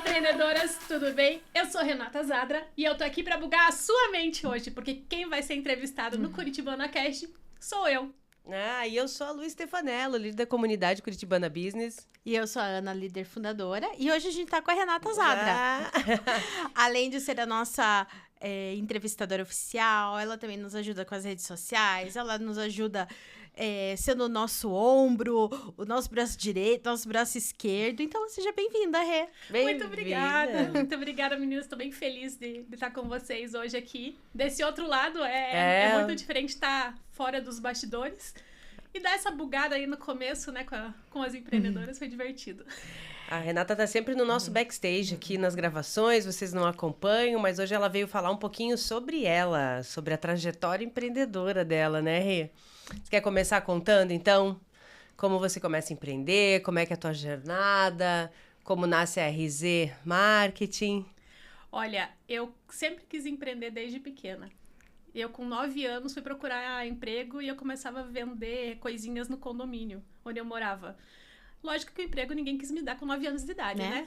empreendedoras, tudo bem? Eu sou Renata Zadra e eu tô aqui pra bugar a sua mente hoje, porque quem vai ser entrevistado no Curitibana Cast sou eu. E eu sou a Lu Stefanello, líder da comunidade Curitibana Business. E eu sou a Ana, líder fundadora. E hoje a gente tá com a Renata Zadra. Além de ser a nossa entrevistadora oficial, ela também nos ajuda com as redes sociais, ela nos ajuda sendo o nosso ombro, o nosso braço direito, nosso braço esquerdo. Então, seja bem-vinda, Rê. Muito obrigada. Muito obrigada, meninas. Estou bem feliz de estar com vocês hoje aqui. Desse outro lado, é muito diferente estar fora dos bastidores. E dar essa bugada aí no começo, né, com as empreendedoras, foi divertido. A Renata tá sempre no nosso backstage aqui nas gravações, vocês não acompanham, mas hoje ela veio falar um pouquinho sobre ela, sobre a trajetória empreendedora dela, né, Rê? Você quer começar contando, então, como você começa a empreender, como é que é a tua jornada, como nasce a RZ Marketing? Olha, eu sempre quis empreender desde pequena. Eu, com 9 anos, fui procurar emprego e eu começava a vender coisinhas no condomínio onde eu morava. Lógico que o emprego ninguém quis me dar com 9 anos de idade, né?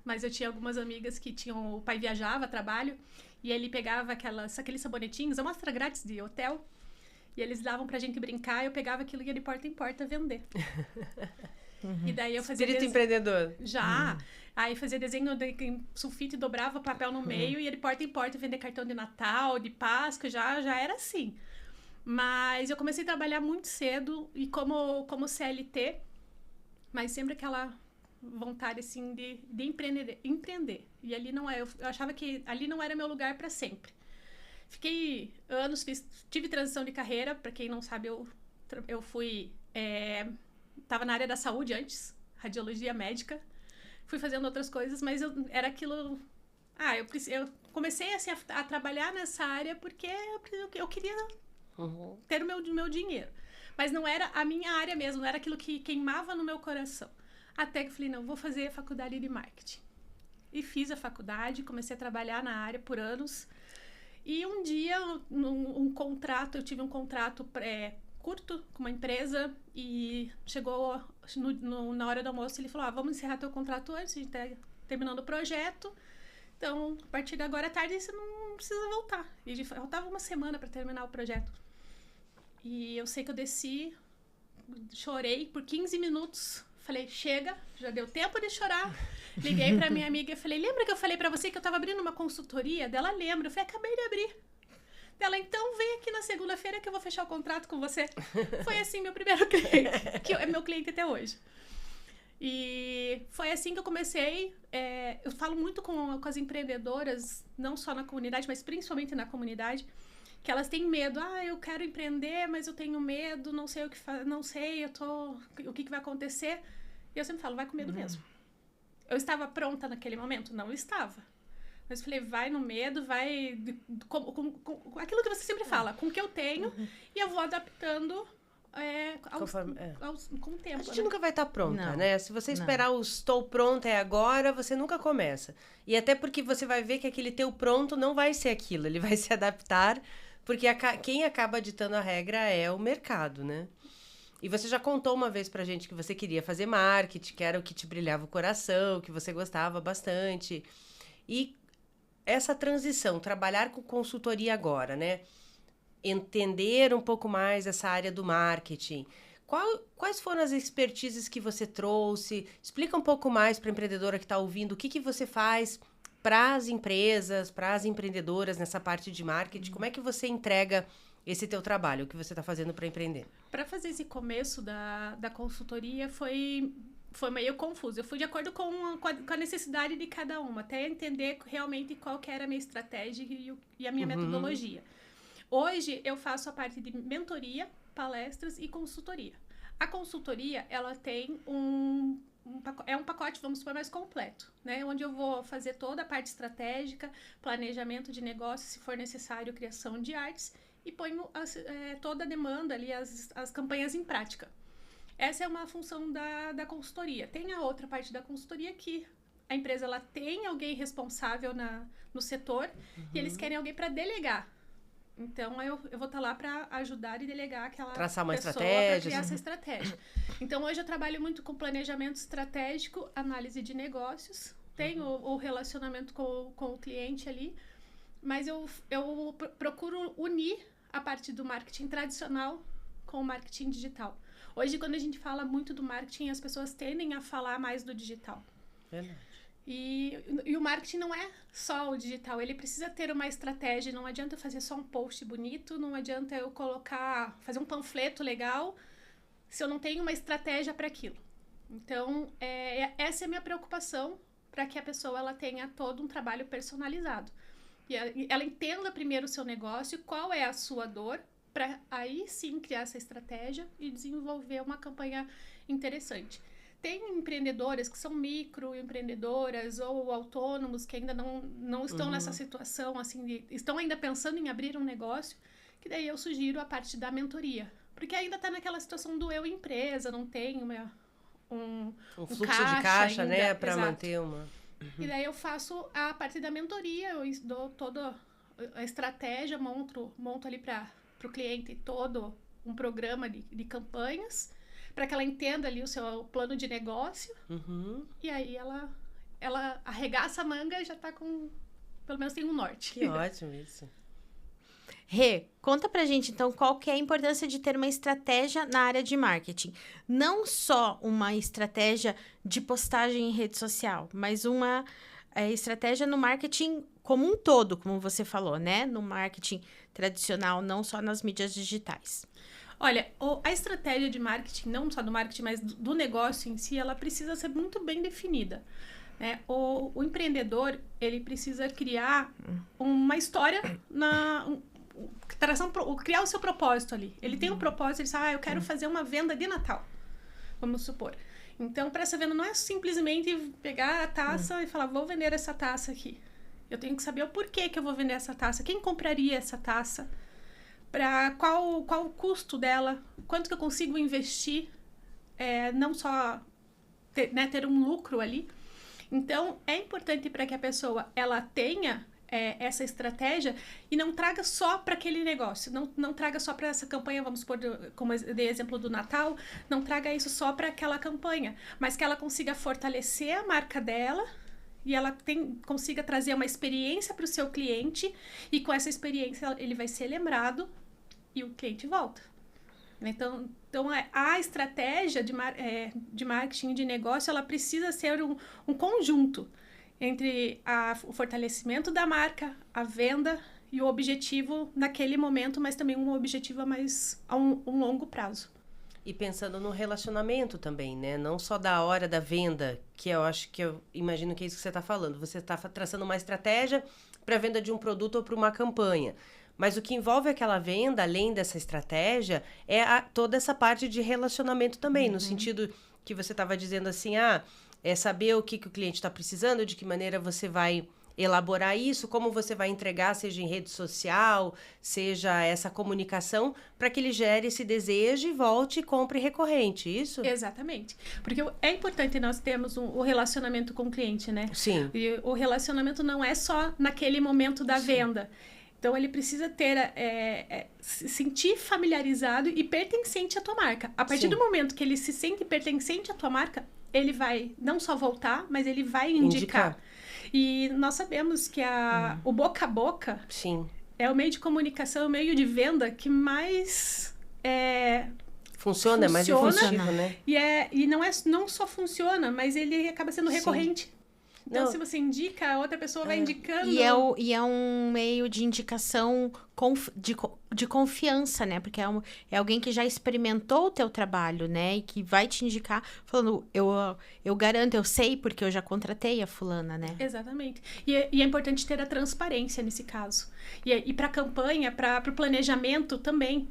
Mas eu tinha algumas amigas que tinham... O pai viajava a trabalho e ele pegava aqueles sabonetinhos, amostra grátis de hotel, e eles davam pra gente brincar, eu pegava aquilo e ia de porta em porta vender. E daí eu fazia... Espírito empreendedor. Já. Aí fazia desenho de sulfite, dobrava papel no meio e ia de porta em porta vender cartão de Natal, de Páscoa, já era assim. Mas eu comecei a trabalhar muito cedo e como CLT, mas sempre aquela vontade assim de empreender. E ali não é, eu achava que ali não era meu lugar para sempre. Fiquei anos, tive transição de carreira, para quem não sabe, eu fui estava na área da saúde antes, radiologia médica. Fui fazendo outras coisas, mas era aquilo... eu comecei assim, a trabalhar nessa área porque eu queria ter o meu dinheiro. Mas não era a minha área mesmo, não era aquilo que queimava no meu coração. Até que eu falei, não, vou fazer a faculdade de marketing. E fiz a faculdade, comecei a trabalhar na área por anos. E um dia, eu tive um contrato curto com uma empresa e chegou na hora do almoço, ele falou, vamos encerrar teu contrato antes, a gente tá terminando o projeto, então a partir de agora à tarde você não precisa voltar. E faltava uma semana para terminar o projeto. E eu sei que eu desci, chorei por 15 minutos, falei, chega, já deu tempo de chorar. Liguei pra minha amiga e falei, lembra que eu falei pra você que eu tava abrindo uma consultoria? Dela, lembra. Eu falei, acabei de abrir. Ela, então vem aqui na segunda-feira que eu vou fechar o contrato com você. Foi assim meu primeiro cliente, que é meu cliente até hoje. E foi assim que eu comecei. Eu falo muito com as empreendedoras, não só na comunidade, mas principalmente na comunidade, que elas têm medo. Eu quero empreender, mas eu tenho medo, não sei o que não sei, o que vai acontecer. E eu sempre falo, vai com medo mesmo. Eu estava pronta naquele momento? Não estava. Mas eu falei, vai no medo, vai com aquilo que você sempre fala, com o que eu tenho, e eu vou adaptando com o tempo. A gente nunca vai estar pronta, né? Se você esperar o estou pronta agora, você nunca começa. E até porque você vai ver que aquele teu pronto não vai ser aquilo, ele vai se adaptar, porque quem acaba ditando a regra é o mercado, né? E você já contou uma vez pra gente que você queria fazer marketing, que era o que te brilhava o coração, que você gostava bastante. E essa transição, trabalhar com consultoria agora, né? Entender um pouco mais essa área do marketing. Quais foram as expertises que você trouxe? Explica um pouco mais para a empreendedora que está ouvindo o que você faz para as empresas, para as empreendedoras nessa parte de marketing. Como é que você entrega esse teu trabalho, o que você está fazendo para empreender? Para fazer esse começo da consultoria foi meio confuso. Eu fui de acordo com a necessidade de cada uma, até entender realmente qual que era a minha estratégia e a minha metodologia. Hoje, eu faço a parte de mentoria, palestras e consultoria. A consultoria, ela tem um pacote, vamos supor, mais completo, né? Onde eu vou fazer toda a parte estratégica, planejamento de negócio, se for necessário, criação de artes, e ponho toda a demanda ali, as campanhas em prática. Essa é uma função da consultoria. Tem a outra parte da consultoria que a empresa ela tem alguém responsável no setor e eles querem alguém para delegar. Então, eu vou estar lá para ajudar e delegar aquela traçar uma pessoa para criar essa estratégia. Então, hoje eu trabalho muito com planejamento estratégico, análise de negócios, tenho o relacionamento com o cliente ali, mas eu procuro unir a parte do marketing tradicional com o marketing digital. Hoje, quando a gente fala muito do marketing, as pessoas tendem a falar mais do digital. Verdade. E o marketing não é só o digital, ele precisa ter uma estratégia. Não adianta eu fazer só um post bonito, não adianta eu fazer um panfleto legal se eu não tenho uma estratégia para aquilo. Então, essa é a minha preocupação, para que a pessoa ela tenha todo um trabalho personalizado. E ela entenda primeiro o seu negócio, qual é a sua dor, para aí sim criar essa estratégia e desenvolver uma campanha interessante. Tem empreendedoras que são microempreendedoras ou autônomos que ainda não estão nessa situação, assim, estão ainda pensando em abrir um negócio, que daí eu sugiro a parte da mentoria. Porque ainda está naquela situação do eu empresa, não tem um fluxo de caixa, ainda, né, para manter uma... E daí eu faço a parte da mentoria, eu dou toda a estratégia, monto ali para o cliente todo um programa de campanhas, para que ela entenda ali o seu plano de negócio. E aí ela arregaça a manga e já está com... Pelo menos tem um norte. Que ótimo isso. Rê, conta pra gente, então, qual que é a importância de ter uma estratégia na área de marketing. Não só uma estratégia de postagem em rede social, mas uma estratégia no marketing como um todo, como você falou, né? No marketing tradicional, não só nas mídias digitais. Olha, a estratégia de marketing, não só do marketing, mas do negócio em si, ela precisa ser muito bem definida. Né? O empreendedor, ele precisa criar uma história criar o seu propósito ali. Ele tem um propósito, ele diz, eu quero fazer uma venda de Natal, vamos supor. Então, para essa venda não é simplesmente pegar a taça e falar, vou vender essa taça aqui. Eu tenho que saber o porquê que eu vou vender essa taça, quem compraria essa taça, qual o custo dela, quanto que eu consigo investir, não só ter um lucro ali. Então, é importante para que a pessoa ela tenha essa estratégia e não traga só para aquele negócio, não traga só para essa campanha, vamos supor, como de exemplo do Natal, não traga isso só para aquela campanha, mas que ela consiga fortalecer a marca dela e ela consiga trazer uma experiência para o seu cliente e com essa experiência ele vai ser lembrado e o cliente volta. Então a estratégia de marketing de negócio, ela precisa ser um conjunto entre o fortalecimento da marca, a venda e o objetivo naquele momento, mas também um objetivo a um longo prazo. E pensando no relacionamento também, né? Não só da hora da venda, que eu imagino que é isso que você está falando. Você está traçando uma estratégia para a venda de um produto ou para uma campanha. Mas o que envolve aquela venda, além dessa estratégia, é toda essa parte de relacionamento também, no sentido que você estava dizendo assim, é saber o que o cliente está precisando, de que maneira você vai elaborar isso, como você vai entregar, seja em rede social, seja essa comunicação, para que ele gere esse desejo e volte e compre recorrente, isso? Exatamente. Porque é importante nós termos o relacionamento com o cliente, né? Sim. E o relacionamento não é só naquele momento da venda. Então, ele precisa se sentir familiarizado e pertencente à tua marca. A partir do momento que ele se sente pertencente à tua marca, ele vai não só voltar, mas ele vai indicar. E nós sabemos que o boca a boca é o meio de comunicação, o meio de venda que mais funciona, é mais efetivo, né? E não só funciona, mas ele acaba sendo recorrente. Então, se você indica, a outra pessoa vai indicando. E é um meio de indicação de confiança, né? Porque é alguém que já experimentou o teu trabalho, né? E que vai te indicar, falando, eu garanto, eu sei porque eu já contratei a fulana, né? Exatamente. E é importante ter a transparência nesse caso. E para a campanha, para o planejamento também.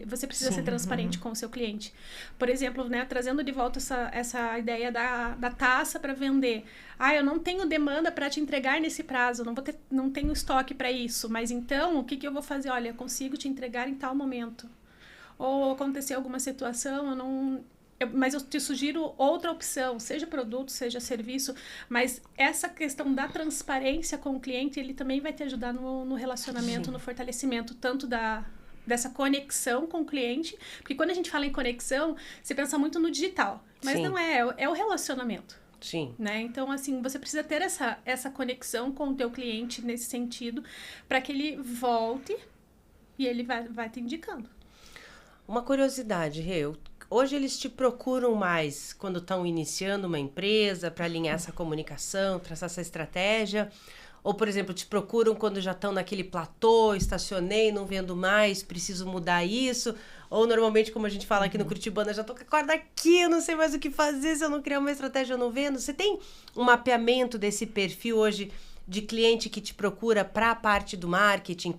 Você precisa ser transparente com o seu cliente. Por exemplo, né, trazendo de volta essa ideia da taça para vender. Eu não tenho demanda para te entregar nesse prazo, não tenho estoque para isso, mas então, o que eu vou fazer? Olha, eu consigo te entregar em tal momento. Ou aconteceu alguma situação, mas eu te sugiro outra opção, seja produto, seja serviço, mas essa questão da transparência com o cliente, ele também vai te ajudar no relacionamento, no fortalecimento, tanto dessa conexão com o cliente, porque quando a gente fala em conexão, você pensa muito no digital, mas não é o relacionamento. Sim. Né? Então, assim, você precisa ter essa conexão com o teu cliente nesse sentido, para que ele volte e ele vai te indicando. Uma curiosidade, Rê, hoje eles te procuram mais quando estão iniciando uma empresa para alinhar essa comunicação, traçar essa estratégia? Ou, por exemplo, te procuram quando já estão naquele platô, estacionei, não vendo mais, preciso mudar isso? Ou, normalmente, como a gente fala aqui no Curitibana, já tô com a corda aqui, eu não sei mais o que fazer, se eu não criar uma estratégia, eu não vendo. Você tem um mapeamento desse perfil hoje de cliente que te procura para a parte do marketing?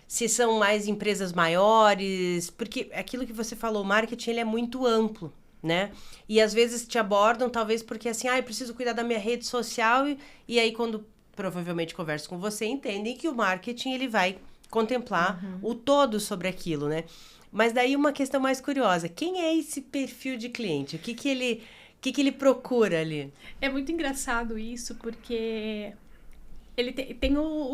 Se são mais empresas maiores? Porque aquilo que você falou, o marketing ele é muito amplo, né? E às vezes te abordam, talvez porque assim, eu preciso cuidar da minha rede social, e aí quando provavelmente converso com você, entendem que o marketing ele vai contemplar o todo sobre aquilo, né? Mas daí uma questão mais curiosa, quem é esse perfil de cliente? O que ele procura ali? É muito engraçado isso, porque ele tem não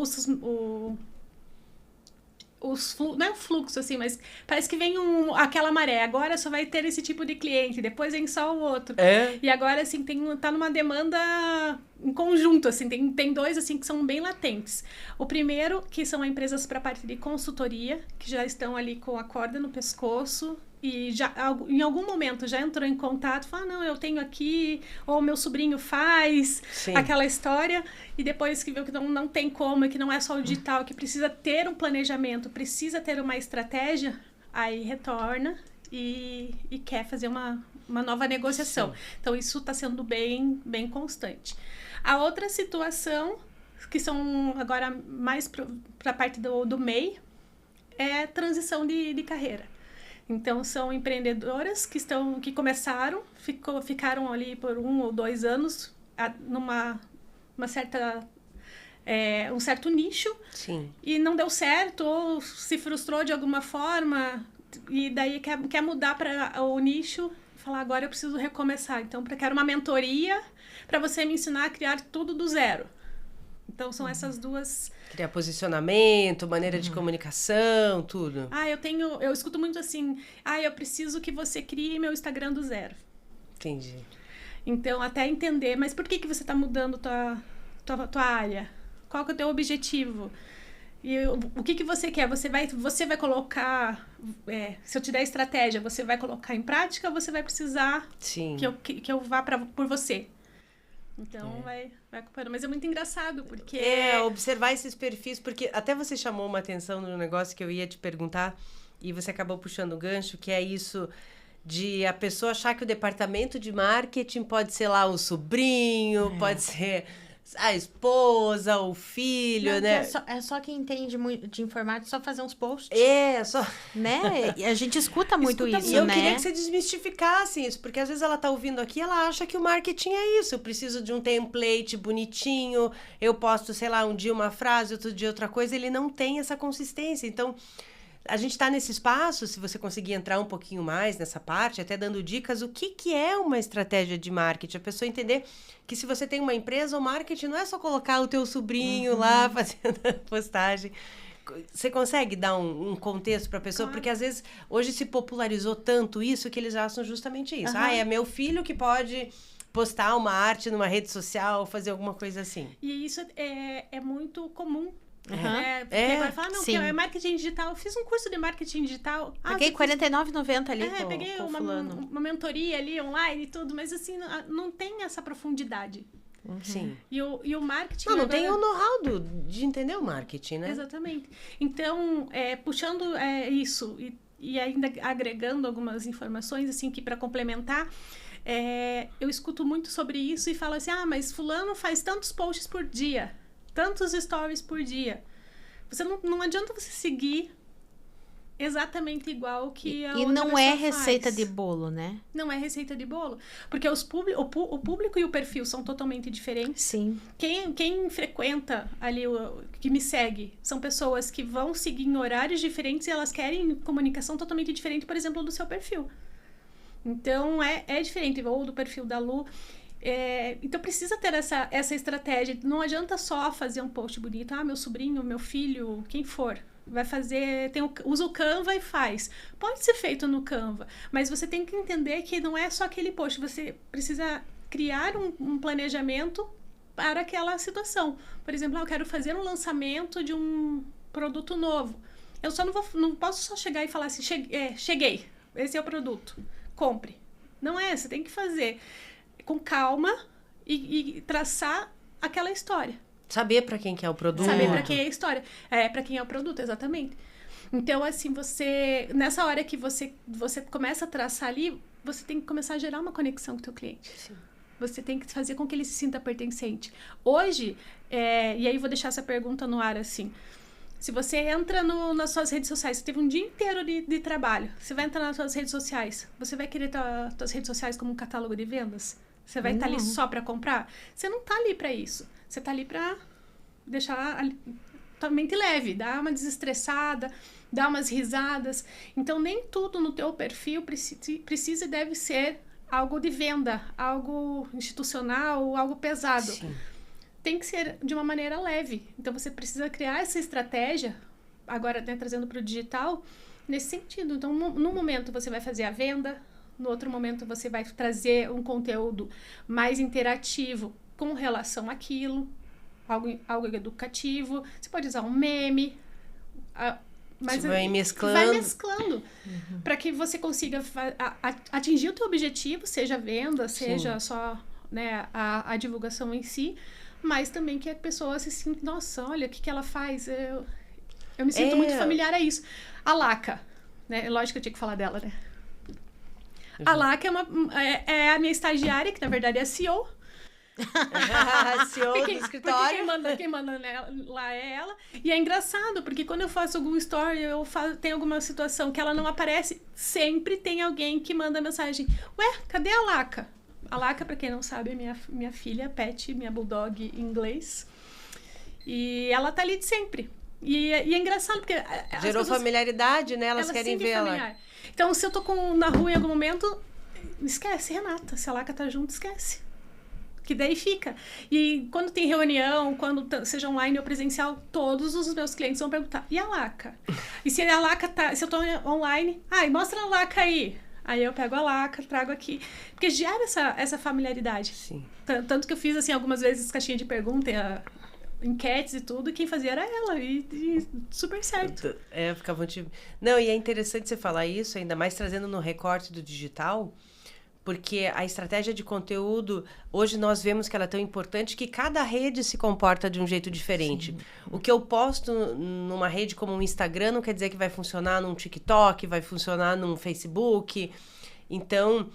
é um fluxo, assim, mas parece que vem aquela maré. Agora só vai ter esse tipo de cliente, depois vem só o outro. E agora, assim, tá numa demanda em conjunto, assim. Tem dois, assim, que são bem latentes. O primeiro, que são empresas para a parte de consultoria, que já estão ali com a corda no pescoço e já, em algum momento, já entrou em contato, fala, não, eu tenho aqui, ou meu sobrinho faz, aquela história, e depois que viu que não tem como, que não é só o digital, que precisa ter um planejamento, precisa ter uma estratégia, aí retorna e quer fazer uma nova negociação. Sim. Então, isso está sendo bem constante. A outra situação, que são agora mais para a parte do MEI, é transição de carreira. Então, são empreendedoras que começaram, ficaram ali por 1 ou 2 anos numa certa... um certo nicho. Sim. E não deu certo, ou se frustrou de alguma forma, e daí quer mudar para o nicho e falar, agora eu preciso recomeçar. Então, quero uma mentoria para você me ensinar a criar tudo do zero. Então, são essas duas... Criar posicionamento, maneira de comunicação, tudo. Eu escuto muito assim, eu preciso que você crie meu Instagram do zero. Entendi. Então, até entender, mas por que você está mudando tua área? Qual que é o teu objetivo? E o que você quer? Você vai colocar... se eu te der estratégia, você vai colocar em prática ou você vai precisar que eu vá por você? Então, vai acompanhando. Mas é muito engraçado, porque... observar esses perfis, porque até você chamou uma atenção no negócio que eu ia te perguntar, e você acabou puxando o gancho, que é isso de a pessoa achar que o departamento de marketing pode ser lá o sobrinho, pode ser a esposa, o filho, não, né? É só quem entende muito de informática, só fazer uns posts. Só... Né? E a gente escuta muito isso, né? Eu queria que você desmistificasse isso, porque às vezes ela tá ouvindo aqui, ela acha que o marketing é isso. Eu preciso de um template bonitinho, eu posto, sei lá, um dia uma frase, outro dia outra coisa, ele não tem essa consistência. Então, a gente tá nesse espaço, se você conseguir entrar um pouquinho mais nessa parte, até dando dicas, o que é uma estratégia de marketing? A pessoa entender que se você tem uma empresa, o marketing não é só colocar o teu sobrinho lá fazendo a postagem. Você consegue dar um contexto para a pessoa? Claro. Porque às vezes, hoje se popularizou tanto isso que eles acham justamente isso. É meu filho que pode postar uma arte numa rede social, fazer alguma coisa assim. E isso é muito comum. Agora fala, não, porque é marketing digital. Eu fiz um curso de marketing digital. Paguei R$49,90 ali. Peguei uma mentoria ali online e tudo, mas assim, não tem essa profundidade. Sim. E o marketing... Não tem o know-how de entender o marketing, né? Exatamente. Então, puxando isso e ainda agregando algumas informações, assim, que para complementar, eu escuto muito sobre isso e falo assim, mas fulano faz tantos posts por dia, tantos stories por dia. Você não adianta você seguir exatamente igual que a outra pessoa faz. E não é receita de bolo, né? Não é receita de bolo. Porque o público e o perfil são totalmente diferentes. Sim. Quem frequenta ali, que me segue, são pessoas que vão seguir em horários diferentes e elas querem comunicação totalmente diferente, por exemplo, do seu perfil. Então, é diferente. Ou do perfil da Lu. Então, precisa ter essa estratégia. Não adianta só fazer um post bonito. Meu sobrinho, meu filho, quem for. Vai fazer, usa o Canva e faz. Pode ser feito no Canva, mas você tem que entender que não é só aquele post. Você precisa criar um planejamento para aquela situação. Por exemplo, eu quero fazer um lançamento de um produto novo. Eu só não posso só chegar e falar assim, cheguei, esse é o produto, compre. Não é, você tem que fazer com calma e traçar aquela história. Saber para quem que é o produto. Saber para quem é a história. Para quem é o produto, exatamente. Então, assim, nessa hora que você começa a traçar ali, você tem que começar a gerar uma conexão com o teu cliente. Sim. Você tem que fazer com que ele se sinta pertencente. Hoje, e aí vou deixar essa pergunta no ar, assim, se você entra nas suas redes sociais, você teve um dia inteiro de trabalho, você vai entrar nas suas redes sociais, você vai querer suas redes sociais como um catálogo de vendas? Você vai estar ali só para comprar? Você não está ali para isso. Você está ali para deixar tua mente leve, dar uma desestressada, dar umas risadas. Então, nem tudo no teu perfil precisa e deve ser algo de venda, algo institucional, algo pesado. Sim. Tem que ser de uma maneira leve. Então, você precisa criar essa estratégia, agora, né, trazendo para o digital, nesse sentido. Então, num momento você vai fazer a venda, no outro momento você vai trazer um conteúdo mais interativo com relação àquilo, algo educativo. Você pode usar um meme, mas vai mesclando. Para que você consiga atingir o teu objetivo, seja venda, seja só, né, a divulgação em si, mas também que a pessoa se sinta, nossa, olha o que ela faz, eu me sinto muito familiar a isso. A Laca, né? Lógico que eu tinha que falar dela, né? A Laca é a minha estagiária, que na verdade é a CEO. A CEO do escritório. Porque quem manda lá é ela. E é engraçado, porque quando eu faço algum story, tem alguma situação que ela não aparece, sempre tem alguém que manda mensagem. Ué, cadê a Laca? A Laca, pra quem não sabe, é minha filha, Pet, minha bulldog em inglês. E ela tá ali de sempre. E é engraçado, porque... Gerou familiaridade, né? Elas querem ver ela. Então, se eu tô na rua em algum momento, esquece, Renata. Se a Laca tá junto, esquece. Que daí fica. E quando tem reunião, quando seja online ou presencial, todos os meus clientes vão perguntar, e a Laca? E se a Laca se eu tô online, mostra a Laca aí. Aí eu pego a Laca, trago aqui. Porque gera essa familiaridade. Sim. Tanto que eu fiz, assim, algumas vezes caixinha de pergunta, enquetes e tudo, e quem fazia era ela, e super certo. Ficava Não, e é interessante você falar isso, ainda mais trazendo no recorte do digital, porque a estratégia de conteúdo, hoje nós vemos que ela é tão importante que cada rede se comporta de um jeito diferente. Sim. O que eu posto numa rede como um Instagram não quer dizer que vai funcionar num TikTok, vai funcionar num Facebook. Então,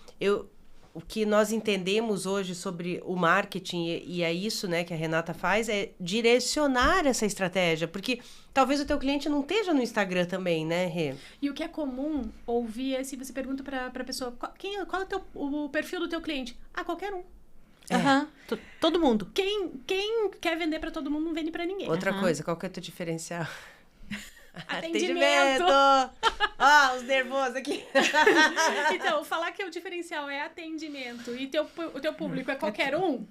o que nós entendemos hoje sobre o marketing, e é isso, né, que a Renata faz, é direcionar essa estratégia, porque talvez o teu cliente não esteja no Instagram também, né, Rê? E o que é comum ouvir é se você pergunta pra pessoa, qual é o perfil do teu cliente? Qualquer um. Todo mundo. Quem quer vender pra todo mundo não vende pra ninguém. Outra coisa, qual que é o teu diferencial? Atendimento. Os nervosos aqui. Então, falar que o diferencial é atendimento e o teu público é qualquer um,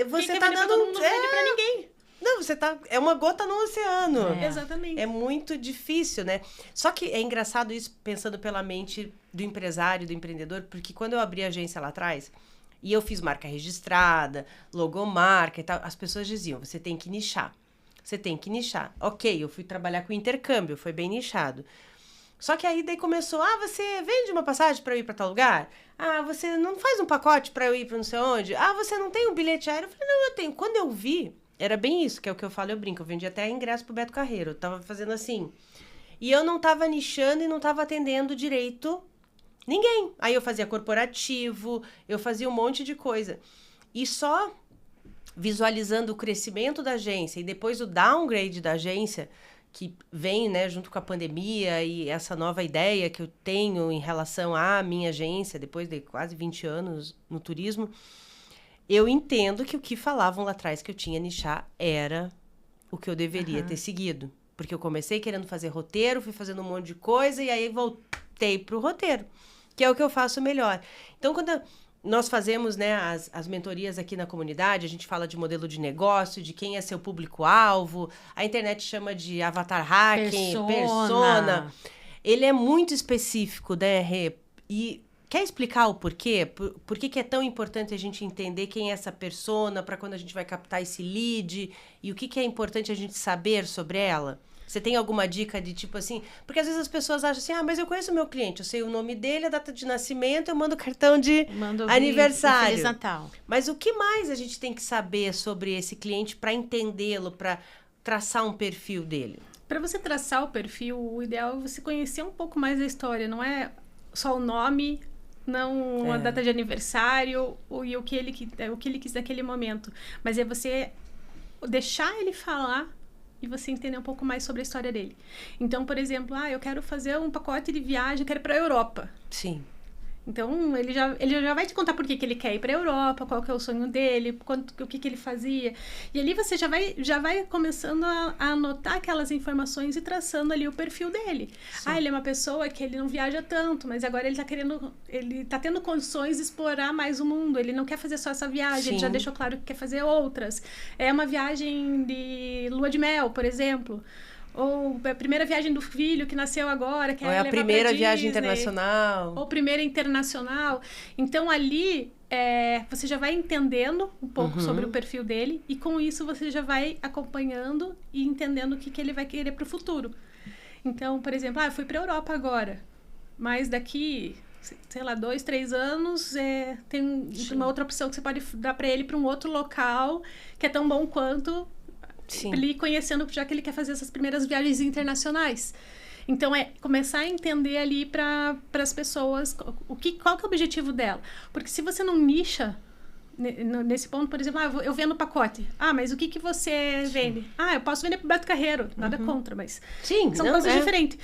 você tá dando não vende pra ninguém. Não, é uma gota no oceano. Exatamente. É muito difícil, né? Só que é engraçado isso, pensando pela mente do empresário, do empreendedor, porque quando eu abri a agência lá atrás, e eu fiz marca registrada, logomarca e tal, as pessoas diziam, você tem que nichar. Você tem que nichar. Ok, eu fui trabalhar com intercâmbio, foi bem nichado. Só que aí daí começou, você vende uma passagem para eu ir para tal lugar? Você não faz um pacote para eu ir para não sei onde? Você não tem um bilhete aéreo? Eu falei, não, eu tenho. Quando eu vi, era bem isso, que é o que eu falo, eu brinco. Eu vendi até ingresso pro Beto Carreiro, eu tava fazendo assim. E eu não tava nichando e não tava atendendo direito ninguém. Aí eu fazia corporativo, eu fazia um monte de coisa. E só visualizando o crescimento da agência e depois o downgrade da agência, que vem, né, junto com a pandemia e essa nova ideia que eu tenho em relação à minha agência, depois de quase 20 anos no turismo, eu entendo que o que falavam lá atrás que eu tinha nichar era o que eu deveria ter seguido. Porque eu comecei querendo fazer roteiro, fui fazendo um monte de coisa e aí voltei pro roteiro, que é o que eu faço melhor. Então, quando nós fazemos, né, as mentorias aqui na comunidade, a gente fala de modelo de negócio, de quem é seu público-alvo, a internet chama de avatar hacking, persona. Ele é muito específico, né, Rê? E Quer explicar o porquê? Por que é tão importante a gente entender quem é essa persona para quando a gente vai captar esse lead? E o que é importante a gente saber sobre ela? Você tem alguma dica de tipo assim... Porque às vezes as pessoas acham assim, mas eu conheço o meu cliente, eu sei o nome dele, a data de nascimento, eu mando cartão de aniversário. Feliz Natal. Mas o que mais a gente tem que saber sobre esse cliente para entendê-lo, para traçar um perfil dele? Para você traçar o perfil, o ideal é você conhecer um pouco mais da história. Não é só o nome, não a data de aniversário e o que ele quis naquele momento. Mas é você deixar ele falar e você entender um pouco mais sobre a história dele. Então, por exemplo, eu quero fazer um pacote de viagem, quero ir para a Europa. Sim. Então, ele já vai te contar por que ele quer ir para a Europa, qual que é o sonho dele, o que ele fazia. E ali você já vai começando a anotar aquelas informações e traçando ali o perfil dele. Sim. Ele é uma pessoa que ele não viaja tanto, mas agora ele tá tendo condições de explorar mais o mundo. Ele não quer fazer só essa viagem, Sim. Ele já deixou claro que quer fazer outras. É uma viagem de lua de mel, por exemplo. Ou a primeira viagem do filho que nasceu agora, que ou é a primeira viagem internacional. Ou primeira internacional. Então, ali, você já vai entendendo um pouco sobre o perfil dele. E com isso, você já vai acompanhando e entendendo o que ele vai querer para o futuro. Então, por exemplo, eu fui para a Europa agora. Mas daqui, sei lá, 2, 3 anos, tem uma outra opção que você pode dar para ele para um outro local que é tão bom quanto... Sim. Ele conhecendo, já que ele quer fazer essas primeiras viagens internacionais. Então, começar a entender ali para as pessoas qual que é o objetivo dela. Porque se você não nicha nesse ponto, por exemplo, eu vendo pacote. Mas o que você vende? Eu posso vender para o Beto Carreiro. Nada contra, mas Sim, são coisas diferentes.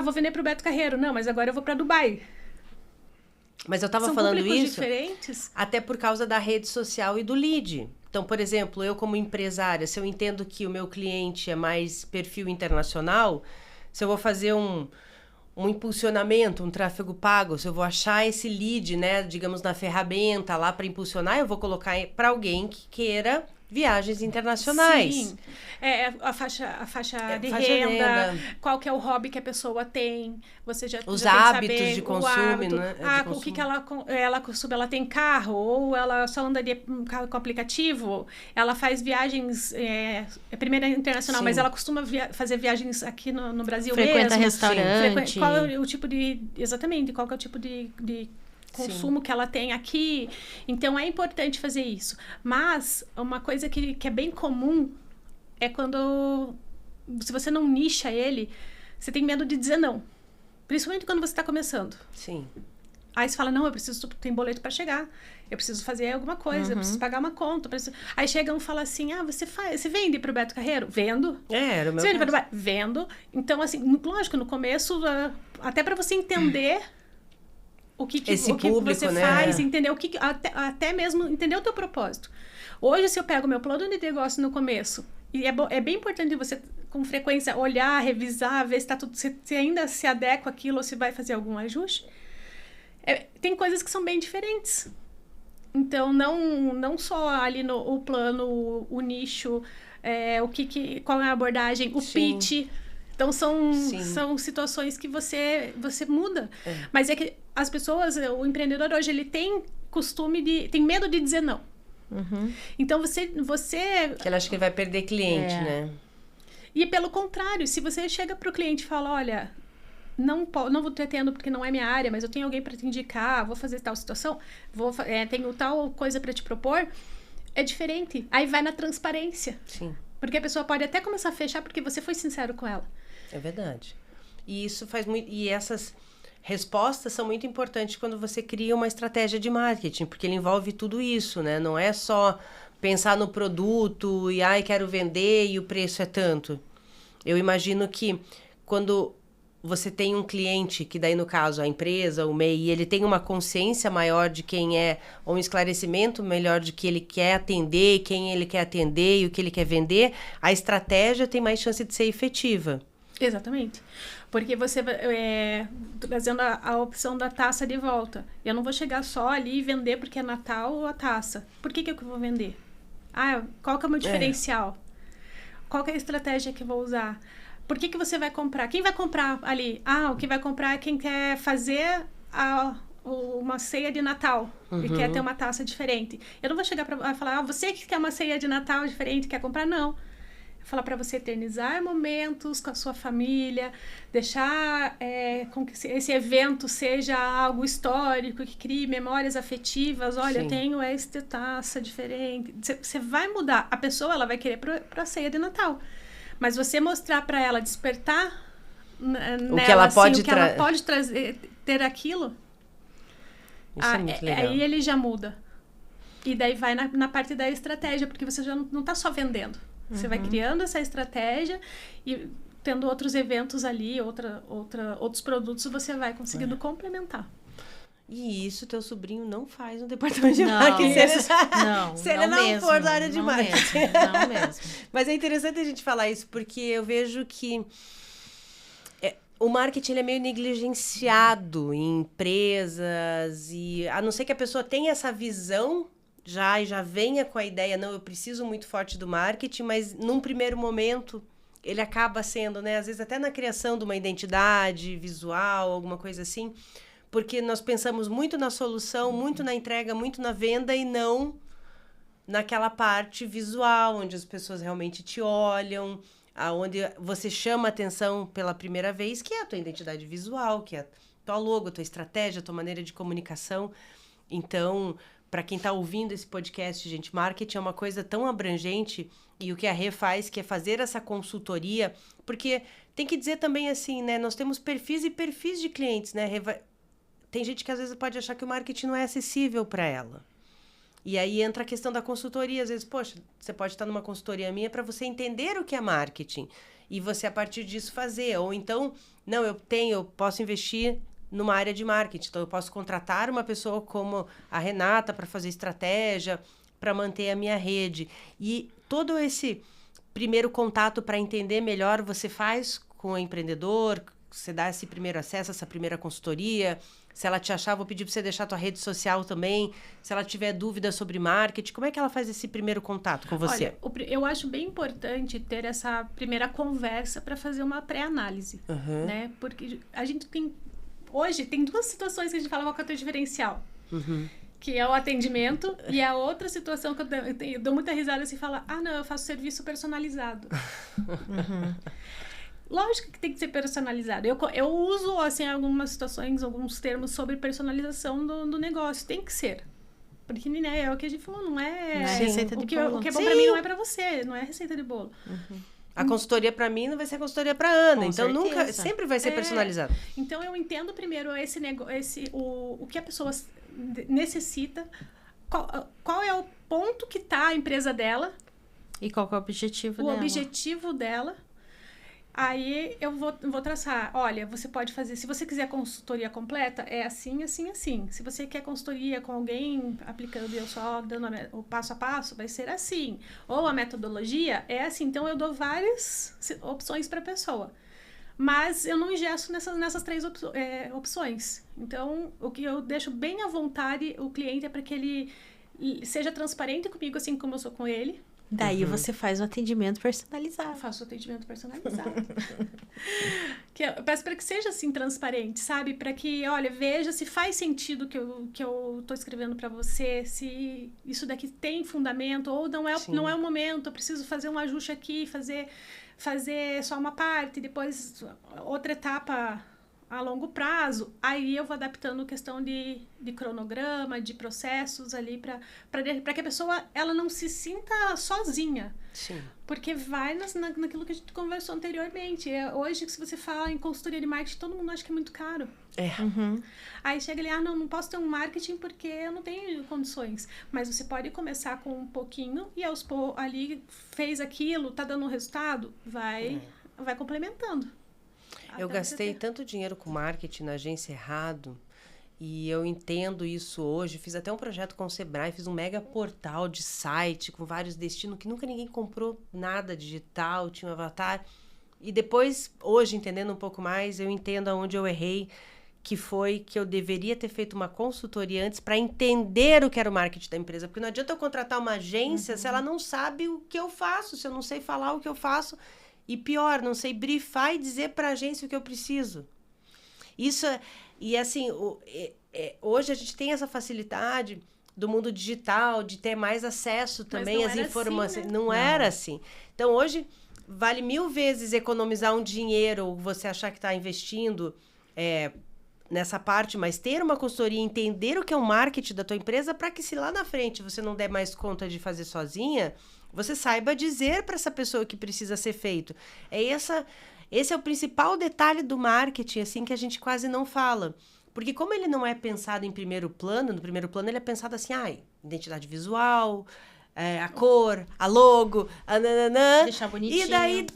Vou vender para o Beto Carreiro. Não, mas agora eu vou para Dubai. Mas eu estava falando isso diferentes. Até por causa da rede social e do lead. Então, por exemplo, eu como empresária, se eu entendo que o meu cliente é mais perfil internacional, se eu vou fazer um impulsionamento, um tráfego pago, se eu vou achar esse lead, né, digamos, na ferramenta lá para impulsionar, eu vou colocar para alguém que queira viagens internacionais. Sim. A faixa de renda, qual que é o hobby que a pessoa tem, você já os já hábitos tem que saber, de consumo, né? O que ela costuma, ela tem carro, ou ela só anda de carro com aplicativo, ela faz viagens, primeira internacional, Sim. mas ela costuma fazer viagens aqui no Brasil Frequenta mesmo. Restaurante. Qual é o tipo exatamente, qual que é o tipo de consumo Sim. que ela tem aqui. Então, é importante fazer isso. Mas, uma coisa que é bem comum é quando, se você não nicha ele, você tem medo de dizer não. Principalmente quando você está começando. Sim. Aí você fala, não, tem boleto para chegar. Eu preciso fazer alguma coisa, eu preciso pagar uma conta. Aí chegam e falam assim, você vende para o Beto Carreiro? Vendo. Era o meu Você vende para Vendo. Então, assim, lógico, no começo, até para você entender... O que você faz, entender até mesmo entender o teu propósito. Hoje, se eu pego o meu plano de negócio no começo, e é bem importante você, com frequência, olhar, revisar, ver se tá tudo, se ainda se adequa aquilo ou se vai fazer algum ajuste. Tem coisas que são bem diferentes. Então, não só ali o plano, o nicho, qual é a abordagem, o Sim. pitch. Então, são situações que você muda. Mas é que as pessoas, o empreendedor hoje, ele tem tem medo de dizer não. Então, você... Porque ele acha que ele vai perder cliente, né? E pelo contrário, se você chega para o cliente e fala, olha, não vou te atendo porque não é minha área, mas eu tenho alguém para te indicar, vou fazer tal situação, tenho tal coisa para te propor, é diferente. Aí vai na transparência. Sim. Porque a pessoa pode até começar a fechar porque você foi sincero com ela. É verdade. E isso faz muito... E essas respostas são muito importantes quando você cria uma estratégia de marketing, porque ele envolve tudo isso, né? Não é só pensar no produto e, quero vender e o preço é tanto. Eu imagino que quando você tem um cliente, que daí no caso a empresa, o MEI, ele tem uma consciência maior de quem é, ou um esclarecimento melhor de que ele quer atender, quem ele quer atender e o que ele quer vender, a estratégia tem mais chance de ser efetiva. Exatamente. Porque você trazendo a opção da taça de volta. Eu não vou chegar só ali e vender porque é Natal a taça. Por que eu vou vender? Qual que é o meu diferencial? Qual que é a estratégia que eu vou usar? Por que você vai comprar? Quem vai comprar ali? O que vai comprar é quem quer fazer uma ceia de Natal e quer ter uma taça diferente. Eu não vou chegar para falar, você que quer uma ceia de Natal diferente, quer comprar? Não. Eu vou falar para você eternizar momentos com a sua família, deixar com que esse evento seja algo histórico, que crie memórias afetivas. Olha, eu tenho esta taça diferente. Você vai mudar. A pessoa, ela vai querer para a ceia de Natal. Mas você mostrar para ela, despertar nela, o que ela pode trazer, ter aquilo... Isso é muito legal. Aí ele já muda. E daí vai na parte da estratégia, porque você já não tá só vendendo. Você vai criando essa estratégia e tendo outros eventos ali, outros produtos, você vai conseguindo complementar. E isso teu sobrinho não faz no departamento de marketing. Se ele não for da área de marketing. Não mesmo. Mas é interessante a gente falar isso, porque eu vejo que o marketing ele é meio negligenciado em empresas, e a não ser que a pessoa tenha essa visão e já venha com a ideia, não, eu preciso muito forte do marketing, mas num primeiro momento ele acaba sendo, né, às vezes até na criação de uma identidade visual, alguma coisa assim, porque nós pensamos muito na solução, muito na entrega, muito na venda e não naquela parte visual, onde as pessoas realmente te olham, aonde você chama atenção pela primeira vez, que é a tua identidade visual, que é a tua logo, a tua estratégia, a tua maneira de comunicação. Então, para quem está ouvindo esse podcast, gente, marketing é uma coisa tão abrangente, e o que a Rê faz, que é fazer essa consultoria, porque tem que dizer também assim, né, nós temos perfis e perfis de clientes, né, tem gente que às vezes pode achar que o marketing não é acessível para ela. E aí entra a questão da consultoria. Às vezes, poxa, você pode estar numa consultoria minha para você entender o que é marketing. E você, a partir disso, fazer. Ou então, não, eu posso investir numa área de marketing. Então, eu posso contratar uma pessoa como a Renata para fazer estratégia, para manter a minha rede. E todo esse primeiro contato para entender melhor você faz com o empreendedor, você dá esse primeiro acesso, essa primeira consultoria. Se ela te achar, vou pedir para você deixar a tua rede social também. Se ela tiver dúvida sobre marketing, como é que ela faz esse primeiro contato com você? Olha, eu acho bem importante ter essa primeira conversa para fazer uma pré-análise, né? Porque a gente hoje tem duas situações que a gente fala qual que é o teu diferencial. Que é o atendimento e a outra situação que eu dou muita risada assim, fala, não, eu faço serviço personalizado. Lógico que tem que ser personalizado. Eu uso, assim, algumas situações, alguns termos sobre personalização do negócio. Tem que ser. Porque, né, é o que a gente falou, não é receita de bolo. O que é bom pra mim não é pra você, não é receita de bolo. A consultoria pra mim não vai ser a consultoria pra Ana. Então, certeza. sempre vai ser personalizado. Então, eu entendo primeiro o que a pessoa necessita, qual é o ponto que tá a empresa dela. E qual que é o objetivo dela. Aí eu vou traçar, olha, você pode fazer, se você quiser consultoria completa, é assim, assim, assim. Se você quer consultoria com alguém aplicando, eu só dando o passo a passo, vai ser assim. Ou a metodologia é assim. Então, eu dou várias opções para a pessoa. Mas eu não engesso nessas três opções. Então, o que eu deixo bem à vontade o cliente é para que ele seja transparente comigo, assim como eu sou com ele. Daí você faz um atendimento personalizado. Eu faço atendimento personalizado. Eu peço para que seja assim transparente, sabe? Para que, olha, veja se faz sentido que eu tô escrevendo para você, se isso daqui tem fundamento ou não é o momento, eu preciso fazer um ajuste aqui, fazer só uma parte, depois outra etapa a longo prazo. Aí eu vou adaptando questão de cronograma, de processos ali para que a pessoa ela não se sinta sozinha. Sim. Porque vai naquilo que a gente conversou anteriormente. Hoje, se você fala em consultoria de marketing, todo mundo acha que é muito caro. Aí chega ali, não posso ter um marketing porque eu não tenho condições. Mas você pode começar com um pouquinho e ali fez aquilo, tá dando um resultado, vai complementando. Eu gastei tanto dinheiro com marketing na agência errado, e eu entendo isso hoje. Fiz até um projeto com o Sebrae, fiz um mega portal de site com vários destinos que nunca ninguém comprou nada digital, tinha um avatar. E depois, hoje, entendendo um pouco mais, eu entendo aonde eu errei, que foi que eu deveria ter feito uma consultoria antes para entender o que era o marketing da empresa. Porque não adianta eu contratar uma agência se ela não sabe o que eu faço, se eu não sei falar o que eu faço. E pior, não sei briefar e dizer para a agência o que eu preciso. Isso, e assim, hoje a gente tem essa facilidade do mundo digital, de ter mais acesso também às informações. Assim, né? Não era assim. Então, hoje, vale 1000 vezes economizar um dinheiro, você achar que está investindo nessa parte, mas ter uma consultoria, entender o que é o marketing da tua empresa, para que se lá na frente você não der mais conta de fazer sozinha, você saiba dizer para essa pessoa que precisa ser feito. Esse é o principal detalhe do marketing, assim, que a gente quase não fala. Porque como ele não é pensado em primeiro plano, no primeiro plano ele é pensado assim, identidade visual, a cor, a logo, a nananã. Deixar bonitinho. E daí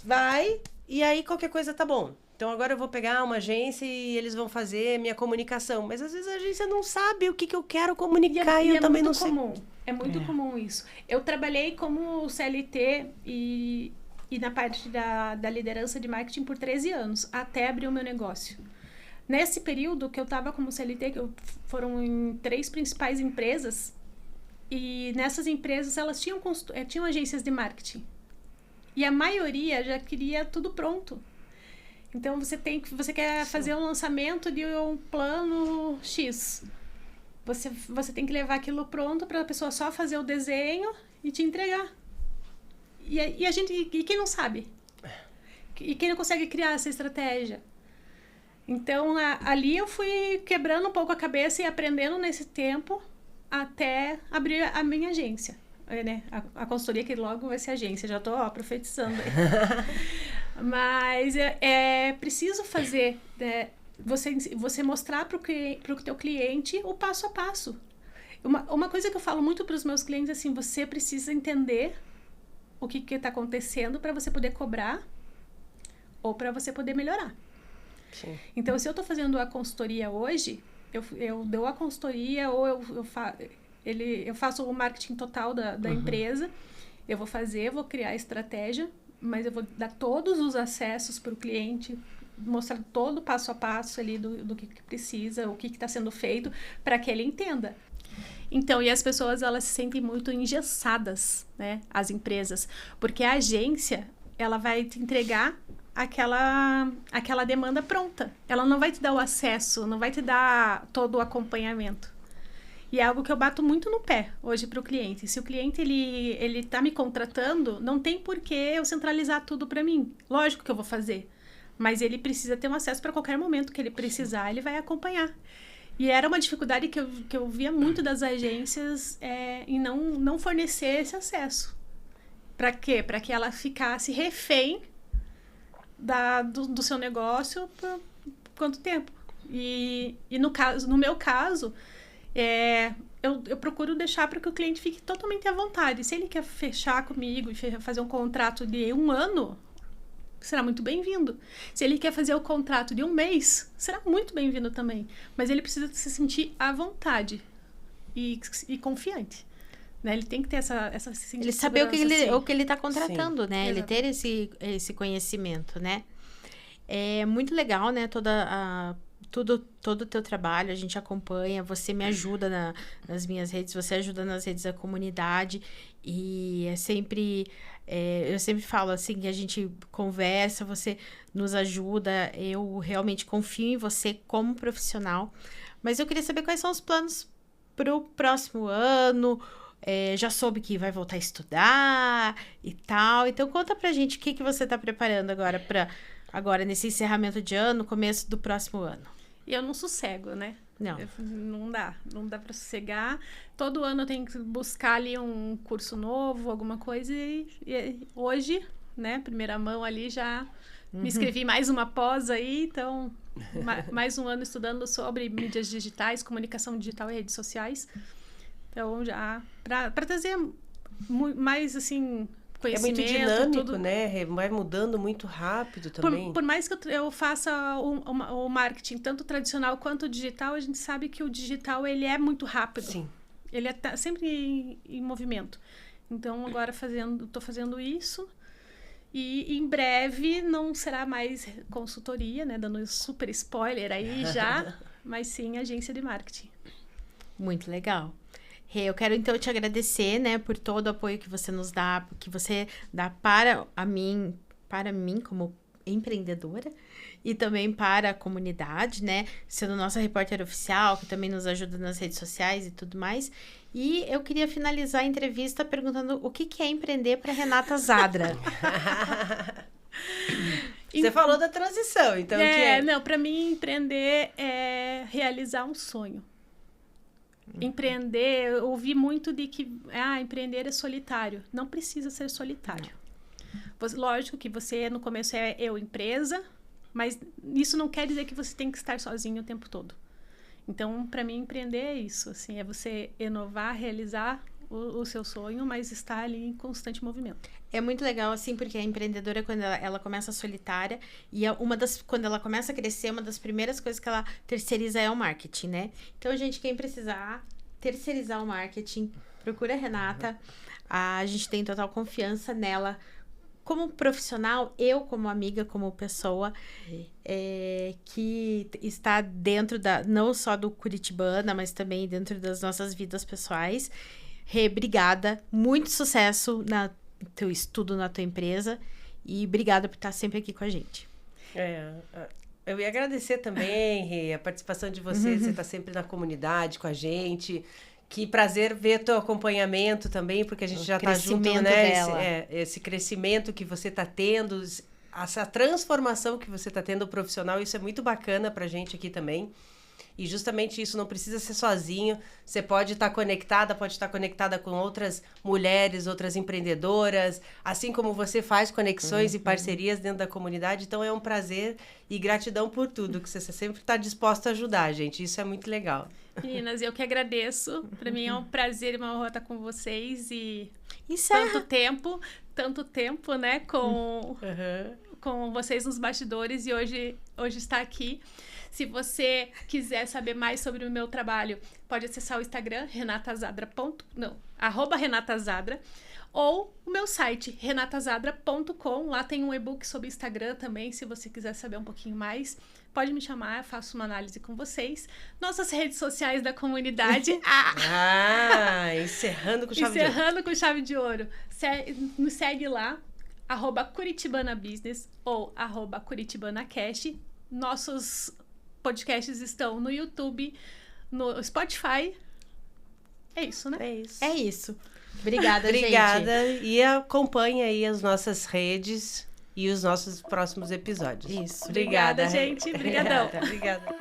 vai, e aí qualquer coisa tá bom. Então agora eu vou pegar uma agência e eles vão fazer minha comunicação. Mas às vezes a agência não sabe o que eu quero comunicar e eu também não sei. É muito comum isso. Eu trabalhei como CLT e na parte da liderança de marketing por 13 anos, até abrir o meu negócio. Nesse período que eu estava como CLT, foram em 3 principais empresas, e nessas empresas elas tinham agências de marketing. E a maioria já queria tudo pronto. Então você quer fazer um lançamento de um plano X. Você tem que levar aquilo pronto para a pessoa só fazer o desenho e te entregar. E quem não sabe? E quem não consegue criar essa estratégia? Então, ali eu fui quebrando um pouco a cabeça e aprendendo nesse tempo até abrir a minha agência. Né? A consultoria que logo vai ser agência. Já estou profetizando aí. Mas é preciso fazer... Você mostrar para o teu cliente o passo a passo. Uma coisa que eu falo muito para os meus clientes é assim, você precisa entender o que está acontecendo para você poder cobrar ou para você poder melhorar. Sim. Então, se eu estou fazendo a consultoria hoje, eu dou a consultoria ou eu faço o marketing total da empresa, eu vou criar a estratégia, mas eu vou dar todos os acessos para o cliente, mostrar todo o passo a passo ali do que precisa, o que está sendo feito, para que ele entenda. Então, e as pessoas, elas se sentem muito engessadas, né? As empresas, porque a agência, ela vai te entregar aquela demanda pronta. Ela não vai te dar o acesso, não vai te dar todo o acompanhamento. E é algo que eu bato muito no pé hoje para o cliente. Se o cliente ele tá me contratando, não tem por que eu centralizar tudo para mim. Lógico que eu vou fazer, mas ele precisa ter um acesso para qualquer momento que ele precisar, ele vai acompanhar. E era uma dificuldade que eu via muito das agências em não fornecer esse acesso. Para quê? Para que ela ficasse refém do seu negócio por quanto tempo. E no meu caso, eu procuro deixar para que o cliente fique totalmente à vontade. Se ele quer fechar comigo e fazer um contrato de 1 ano, será muito bem-vindo. Se ele quer fazer o contrato de 1 mês, será muito bem-vindo também. Mas ele precisa se sentir à vontade e confiante. Né? Ele tem que ter essa ele saber o que ele está contratando, né? Exatamente. Ele ter esse conhecimento, né? É muito legal, né? Todo o teu trabalho, a gente acompanha, você me ajuda nas minhas redes, você ajuda nas redes da comunidade, e eu sempre falo assim, que a gente conversa, você nos ajuda, eu realmente confio em você como profissional, mas eu queria saber quais são os planos para o próximo ano. Já soube que vai voltar a estudar e tal, então conta pra gente o que você tá preparando agora nesse encerramento de ano, começo do próximo ano. E eu não sossego, né? Não. Não dá pra sossegar. Todo ano eu tenho que buscar ali um curso novo, alguma coisa, e hoje, né, primeira mão ali, já me inscrevi mais uma pós aí, então mais um ano estudando sobre mídias digitais, comunicação digital e redes sociais. Então, já para trazer mais, assim, conhecimento. É muito dinâmico, né? Vai mudando muito rápido também. Por mais que eu faça o marketing, tanto tradicional quanto digital, a gente sabe que o digital, ele é muito rápido. Sim. Ele tá sempre em movimento. Então, agora estou fazendo isso. E em breve não será mais consultoria, né? Dando super spoiler aí já, mas sim agência de marketing. Muito legal. Eu quero, então, te agradecer, né, por todo o apoio que você nos dá, que você dá para mim como empreendedora e também para a comunidade, né? Sendo nossa repórter oficial, que também nos ajuda nas redes sociais e tudo mais. E eu queria finalizar a entrevista perguntando o que é empreender para Renata Zadra. Você falou da transição, então o que é? Não, para mim empreender é realizar um sonho. Empreender, eu ouvi muito de que empreender é solitário. Não precisa ser solitário. Lógico que você no começo é empresa, mas isso não quer dizer que você tem que estar sozinho o tempo todo. Então, para mim, empreender é isso, assim, é você inovar, realizar o seu sonho, mas estar ali em constante movimento. É muito legal, assim, porque a empreendedora, quando ela começa solitária, e quando ela começa a crescer, uma das primeiras coisas que ela terceiriza é o marketing, né? Então, gente, quem precisar terceirizar o marketing, procura a Renata. A gente tem total confiança nela como profissional, eu como amiga, como pessoa, que está dentro não só do Curitibana, mas também dentro das nossas vidas pessoais. Rê, obrigada. Muito sucesso no teu estudo, na tua empresa. E obrigada por estar sempre aqui com a gente. Eu ia agradecer também, Rê, a participação de você. Você está sempre na comunidade com a gente. Que prazer ver teu acompanhamento também, porque a gente já está junto, né? Esse crescimento que você está tendo, essa transformação que você está tendo profissional, isso é muito bacana pra gente aqui também. E justamente isso, não precisa ser sozinho. Você pode estar conectada com outras mulheres, outras empreendedoras, assim como você faz conexões e parcerias dentro da comunidade. Então é um prazer e gratidão por tudo, que você sempre está disposta a ajudar, gente. Isso é muito legal. Meninas, eu que agradeço. Para mim é um prazer e uma honra estar com vocês e tanto tempo, né, com vocês nos bastidores e hoje está aqui. Se quiser saber mais sobre o meu trabalho, pode acessar o Instagram, @renatazadra, ou o meu site, renatazadra.com. Lá tem um e-book sobre Instagram também, se você quiser saber um pouquinho mais. Pode me chamar, eu faço uma análise com vocês. Nossas redes sociais da comunidade. Encerrando com chave de ouro. Encerrando com chave de ouro. Nos segue lá, @CuritiBanaBusiness ou @CuritiBanaCast. Nossos podcasts estão no YouTube, no Spotify. É isso, né? É isso. Obrigada, gente. Obrigada. E acompanhe aí as nossas redes e os nossos próximos episódios. Isso. Obrigada, gente. Obrigadão. Obrigada.